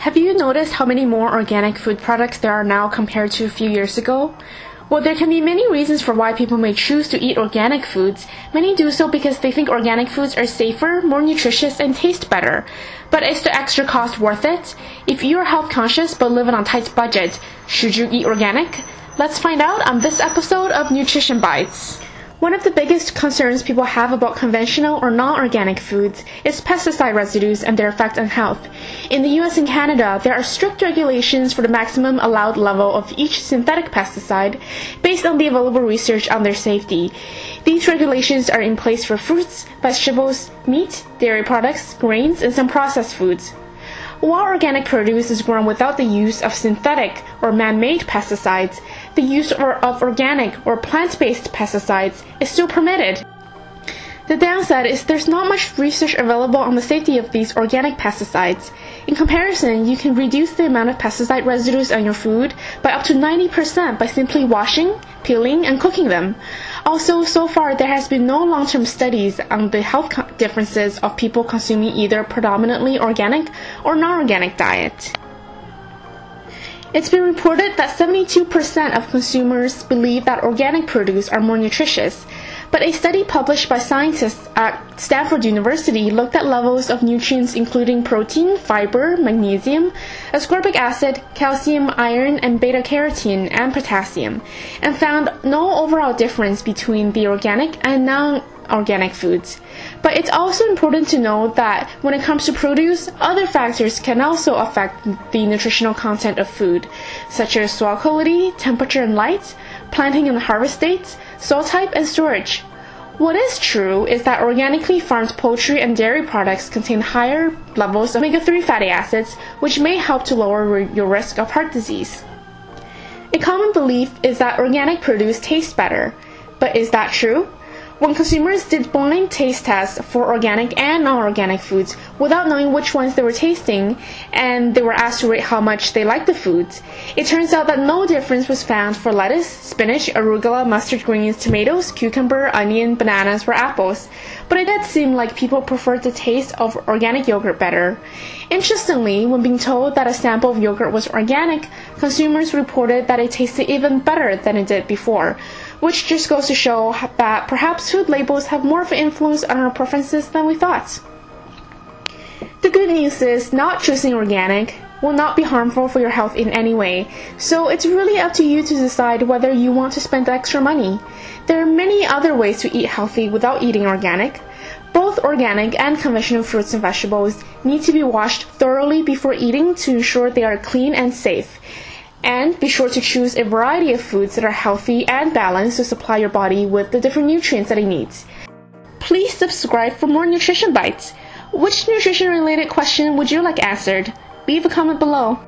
Have you noticed how many more organic food products there are now compared to a few years ago? Well, there can be many reasons for why people may choose to eat organic foods. Many do so because they think organic foods are safer, more nutritious, and taste better. But is the extra cost worth it? If you are health conscious but live on a tight budget, should you eat organic? Let's find out on this episode of Nutrition Bytes. One of the biggest concerns people have about conventional or non-organic foods is pesticide residues and their effect on health. In the US and Canada, there are strict regulations for the maximum allowed level of each synthetic pesticide based on the available research on their safety. These regulations are in place for fruits, vegetables, meat, dairy products, grains, and some processed foods. While organic produce is grown without the use of synthetic or man-made pesticides, the use of organic or plant-based pesticides is still permitted. The downside is there's not much research available on the safety of these organic pesticides. In comparison, you can reduce the amount of pesticide residues on your food by up to 90% by simply washing, peeling, and cooking them. Also, so far there has been no long-term studies on the health differences of people consuming either predominantly organic or non-organic diet. It's been reported that 72% of consumers believe that organic produce are more nutritious, but a study published by scientists at Stanford University looked at levels of nutrients including protein, fiber, magnesium, ascorbic acid, calcium, iron, and beta-carotene and potassium, and found no overall difference between the organic and non-organic foods. But it's also important to know that when it comes to produce, other factors can also affect the nutritional content of food, such as soil quality, temperature and light, planting and harvest dates, soil type, and storage. What is true is that organically farmed poultry and dairy products contain higher levels of omega-3 fatty acids, which may help to lower your risk of heart disease. A common belief is that organic produce tastes better, but is that true? When consumers did blind taste tests for organic and non-organic foods without knowing which ones they were tasting, and they were asked to rate how much they liked the foods, it turns out that no difference was found for lettuce, spinach, arugula, mustard greens, tomatoes, cucumber, onion, bananas, or apples. But it did seem like people preferred the taste of organic yogurt better. Interestingly, when being told that a sample of yogurt was organic, consumers reported that it tasted even better than it did before, which just goes to show that perhaps food labels have more of an influence on our preferences than we thought. The good news is not choosing organic will not be harmful for your health in any way, so it's really up to you to decide whether you want to spend the extra money. There are many other ways to eat healthy without eating organic. Both organic and conventional fruits and vegetables need to be washed thoroughly before eating to ensure they are clean and safe. And be sure to choose a variety of foods that are healthy and balanced to supply your body with the different nutrients that it needs. Please subscribe for more Nutrition Bites. Which nutrition-related question would you like answered? Leave a comment below.